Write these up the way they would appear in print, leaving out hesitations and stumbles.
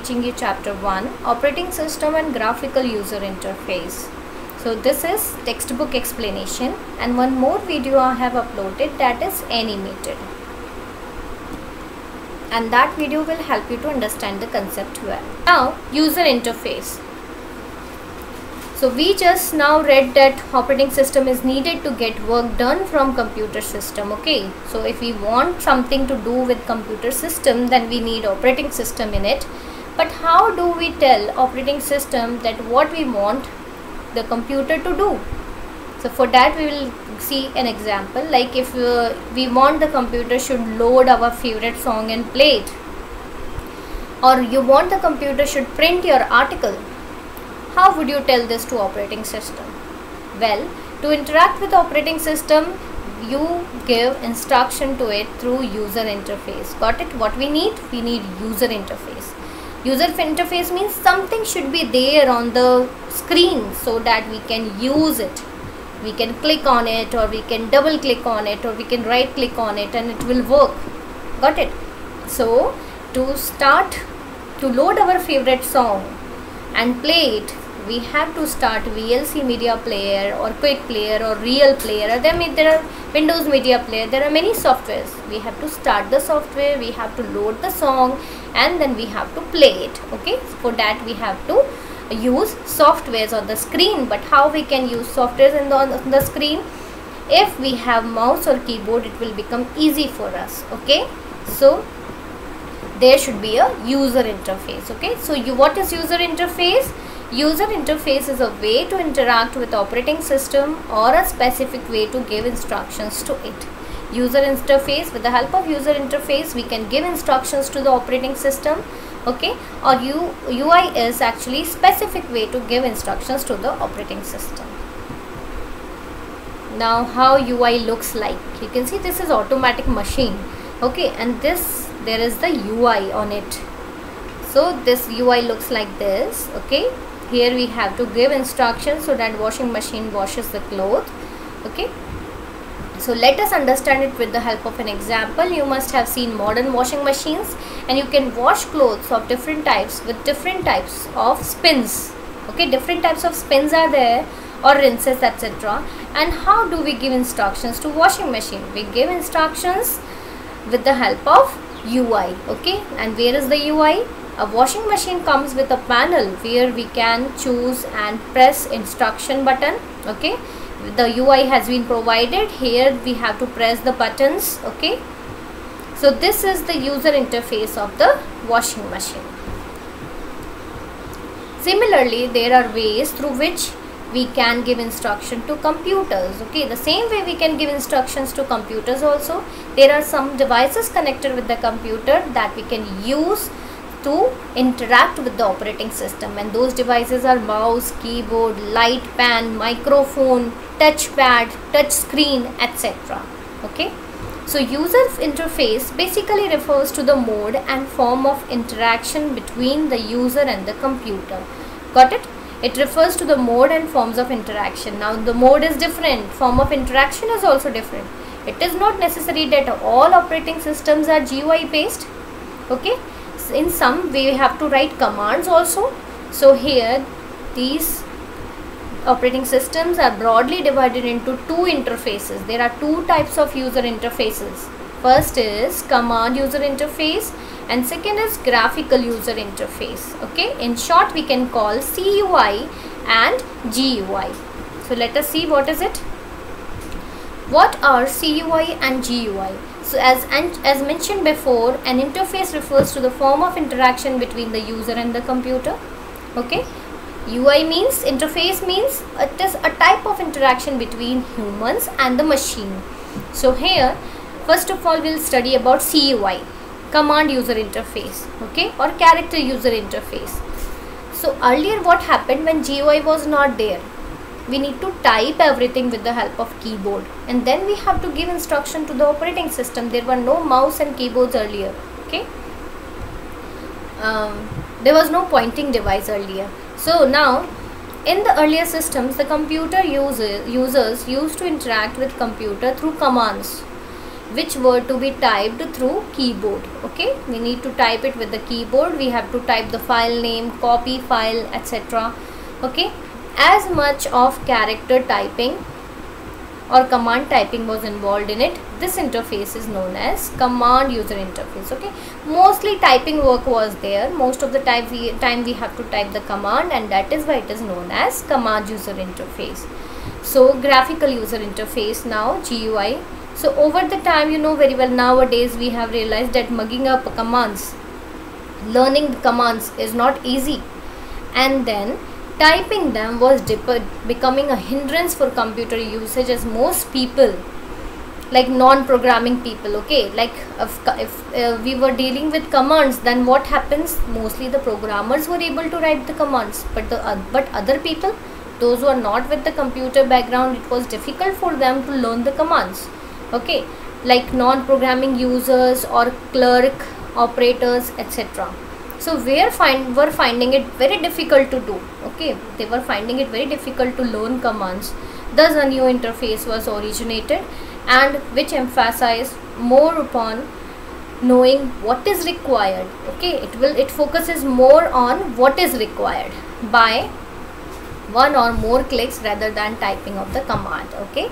teaching you chapter 1, operating system and graphical user interface. So this is textbook explanation, and one more video I have uploaded that is animated, and that video will help you to understand the concept well. Now user interface. So we just now read that operating system is needed to get work done from computer system. Okay, so if we want something to do with computer system, then we need operating system in it. But how do we tell operating system that what we want the computer to do? So for that we will see an example, like if we want the computer should load our favorite song and play it, or you want the computer should print your article. How would you tell this to operating system? Well, to interact with operating system, you give instruction to it through user interface. Got it? What we need? We need user interface. User interface means something should be there on the screen so that we can use it. We can click on it, or we can double click on it, or we can right click on it and it will work. Got it? So to load our favorite song and play it, we have to start VLC media player or quick player or real player, or there are Windows media player. There are many softwares. We have to start the software, we have to load the song, and then we have to play it. Okay, for that we have to use softwares on the screen. But how we can use softwares on the screen? If we have mouse or keyboard, it will become easy for us. Okay, so there should be a user interface. Okay, so what is user interface? User interface is a way to interact with operating system or a specific way to give instructions to it. User interface, with the help of user interface we can give instructions to the operating system. Okay, or UI is actually specific way to give instructions to the operating system. Now how UI looks like, you can see this is automatic machine. Okay, and there is the UI on it. So this UI looks like this. Okay, here we have to give instructions so that washing machine washes the clothes. Okay, so let us understand it with the help of an example. You must have seen modern washing machines, and you can wash clothes of different types with different types of spins. Okay, different types of spins are there, or rinses, etc. And how do we give instructions to washing machine? We give instructions with the help of UI. Okay, and where is the UI? A washing machine comes with a panel where we can choose and press instruction button. Okay, the UI has been provided. Here we have to press the buttons. Okay, so this is the user interface of the washing machine. Similarly, there are ways through which we can give instruction to computers. Okay, the same way we can give instructions to computers also. There are some devices connected with the computer that we can use to interact with the operating system, and those devices are mouse, keyboard, light pan, microphone, touchpad, touch screen, etc. Okay, so user interface basically refers to the mode and form of interaction between the user and the computer. Got it? It refers to the mode and forms of interaction. Now the mode is different, form of interaction is also different. It is not necessary that all operating systems are GUI based. Okay, in some we have to write commands also. So here these operating systems are broadly divided into two interfaces. There are two types of user interfaces. First is command user interface, and second is graphical user interface. Okay, in short we can call CUI and GUI. So let us see what is it. What are CUI and GUI? So as mentioned before, an interface refers to the form of interaction between the user and the computer. Okay, UI means, interface means it is a type of interaction between humans and the machine. So here first of all we'll study about CUI, command user interface. Okay, or character user interface. So earlier what happened when GUI was not there? We need to type everything with the help of keyboard, and then we have to give instruction to the operating system. There were no mouse and keyboards earlier. Okay, there was no pointing device earlier. So now in the earlier systems, the computer users used to interact with computer through commands. which were to be typed through keyboard. Okay, we need to type it with the keyboard. We have to type the file name, copy file, etc. Okay, as much of character typing or command typing was involved in it, this interface is known as command user interface. Okay, mostly typing work was there. Most of the time we have to type the command, and that is why it is known as command user interface. So graphical user interface, now GUI. So over the time, you know very well, nowadays we have realized that mugging up commands, learning the commands is not easy, and then typing them was becoming a hindrance for computer usage, as most people, like non-programming people, okay, like if we were dealing with commands, then what happens, mostly the programmers were able to write the commands, but other people, those who are not with the computer background, it was difficult for them to learn the commands. Okay, like non-programming users or clerk operators, etc. So were finding it very difficult to do. Okay, they were finding it very difficult to learn commands. Thus a new interface was originated, and which emphasized more upon knowing what is required. Okay, it focuses more on what is required by one or more clicks rather than typing of the command. Okay,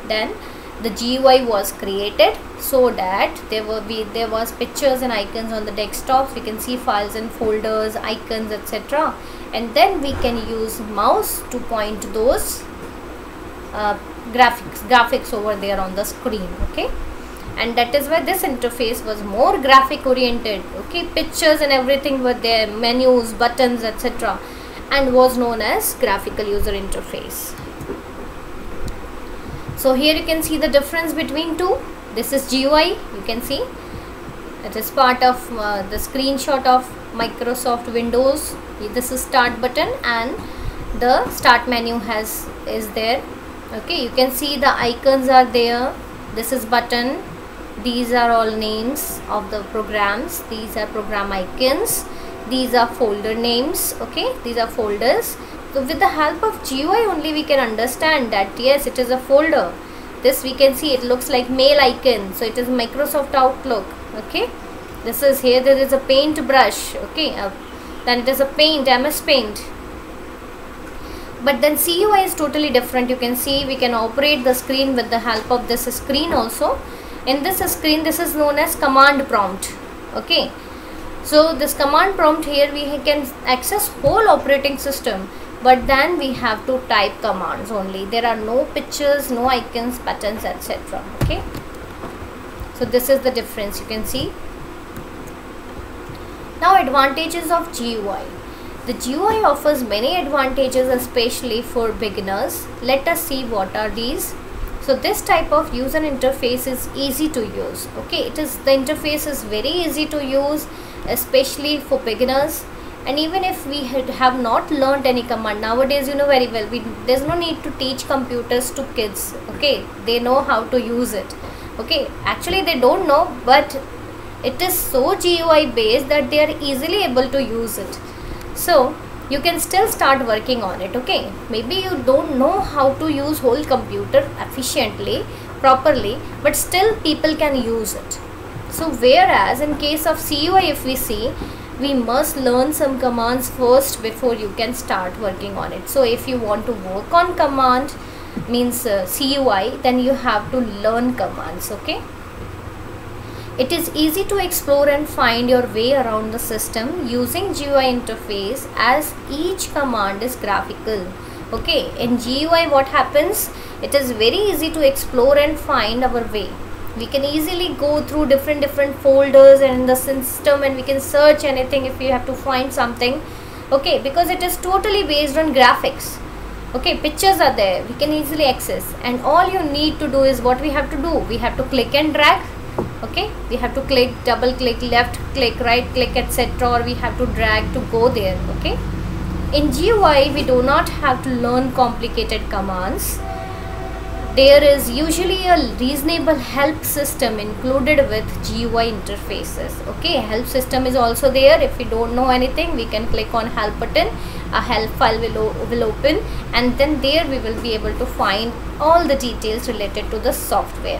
then the GUI was created so that there was pictures and icons on the desktops. We can see files and folders, icons, etc. And then we can use mouse to point to those graphics over there on the screen. Okay, and that is why this interface was more graphic oriented. Okay, pictures and everything were there, menus, buttons, etc., and was known as graphical user interface. So here you can see the difference between two. This is GUI, you can see it is part of the screenshot of Microsoft Windows. This is start button, and the start menu is there. Okay, you can see the icons are there. This is button. These are all names of the programs. These are program icons. These are folder names. Okay, these are folders. So with the help of GUI only we can understand that yes, it is a folder. This we can see, it looks like mail icon, so it is Microsoft Outlook. Okay, this is here, there is a paint brush. Okay, then it is a paint, MS Paint. But then CUI is totally different. You can see we can operate the screen with the help of this screen also. In this screen, this is known as command prompt. Okay, so this command prompt here we can access whole operating system, but then we have to type commands only. There are no pictures, no icons, buttons, etc. Okay, so this is the difference you can see. Now advantages of GUI. The GUI offers many advantages, especially for beginners. Let us see what are these. So this type of user interface is easy to use. Okay, the interface is very easy to use, especially for beginners. And even if we have not learned any command, nowadays you know very well, there's no need to teach computers to kids. Okay, they know how to use it. Okay, actually they don't know, but it is so GUI based that they are easily able to use it. So you can still start working on it. Okay, maybe you don't know how to use whole computer efficiently, properly, but still people can use it. So whereas in case of CUI, if we see, we must learn some commands first before you can start working on it. So if you want to work on command, means CUI, then you have to learn commands. Okay, it is easy to explore and find your way around the system using GUI interface, as each command is graphical. Okay, in GUI what happens, it is very easy to explore and find our way. We can easily go through different folders and in the system, and we can search anything if we have to find something. Okay, because it is totally based on graphics. Okay, pictures are there, we can easily access, and all you need to do is what we have to do. We have to click and drag. Okay, we have to click, double click, left click, right click, etc., or we have to drag to go there. Okay, in GUI we do not have to learn complicated commands. There is usually a reasonable help system included with GUI interfaces. Okay, help system is also there. If we don't know anything, we can click on help button, a help file will open, and then there we will be able to find all the details related to the software.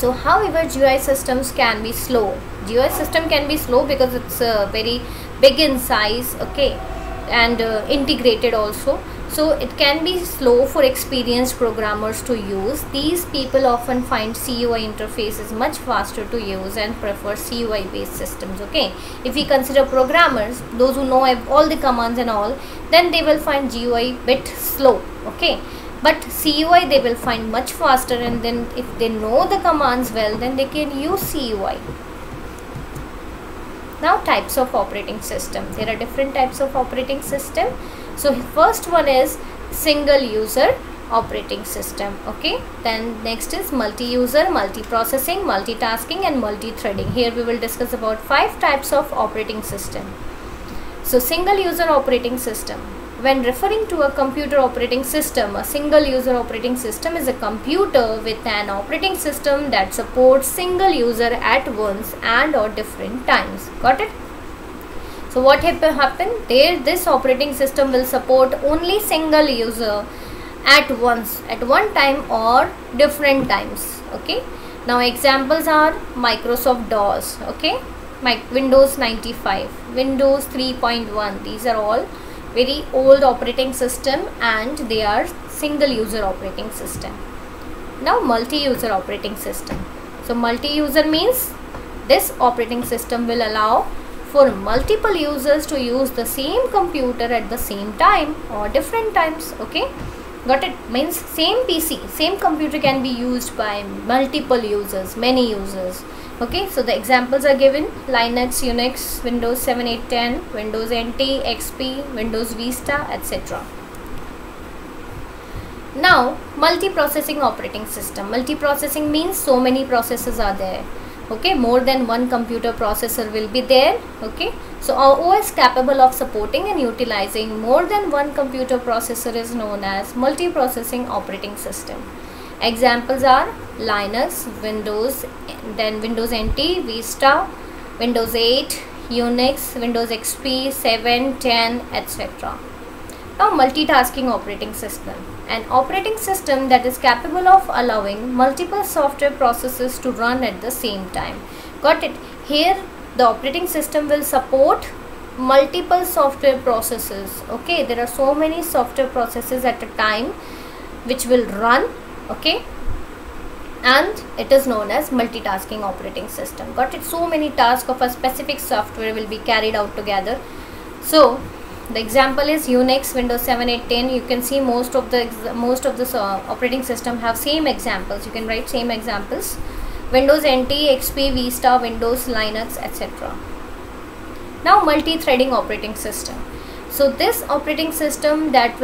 So however, GUI systems can be slow. GUI system can be slow because it's very big in size, okay, and integrated also. So it can be slow for experienced programmers to use. These people often find CUI interface is much faster to use and prefer CUI based systems, okay. If we consider programmers, those who know all the commands and all, then they will find GUI bit slow, okay. But CUI they will find much faster, and then if they know the commands well, then they can use CUI. Now types of operating system. There are different types of operating system. So first one is single user operating system, okay. Then next is multi-user, multi-processing, multitasking and multi-threading. Here we will discuss about 5 types of operating system. So single user operating system. When referring to a computer operating system, a single user operating system is a computer with an operating system that supports single user at once and or different times. Got it? So what happen there? This operating system will support only single user at once, at one time or different times, okay. Now examples are Microsoft DOS, okay, Windows 95, Windows 3.1. These are all very old operating system and they are single user operating system. Now multi-user operating system. So multi-user means this operating system will allow for multiple users to use the same computer at the same time or different times, okay. Got it? Means same PC, same computer can be used by multiple users, many users, okay. So the examples are given: Linux, Unix, Windows 7, 8, 10, Windows NT, XP, Windows Vista, etc. Now multi-processing operating system. Multi-processing means so many processes are there, okay. More than one computer processor will be there, okay. So our OS capable of supporting and utilizing more than one computer processor is known as multi-processing operating system. Examples are Linux, Windows, then Windows NT, Vista, Windows 8, Unix, Windows XP, 7, 10, etc. Now multitasking operating system. An operating system that is capable of allowing multiple software processes to run at the same time. Got it? Here the operating system will support multiple software processes, okay. There are so many software processes at a time which will run, okay, and it is known as multitasking operating system. Got it? So many tasks of a specific software will be carried out together. So the example is Unix, Windows 7, 8, 10. You can see most of the operating system have same examples. You can write same examples: Windows NT, XP, Vista, Windows, Linux, etc. Now multi-threading operating system. So this operating system that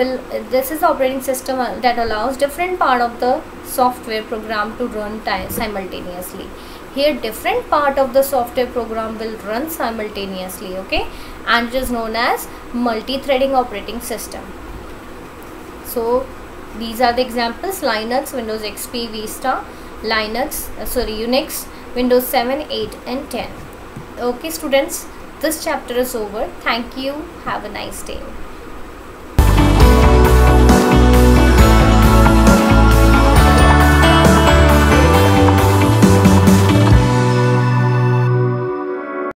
allows different part of the software program to run simultaneously. Here different part of the software program will run simultaneously, okay, and it is known as multi-threading operating system. So these are the examples: Linux, Windows XP, Vista, Unix, Windows 7, 8 and 10. Okay students, this chapter is over. Thank you. Have a nice day.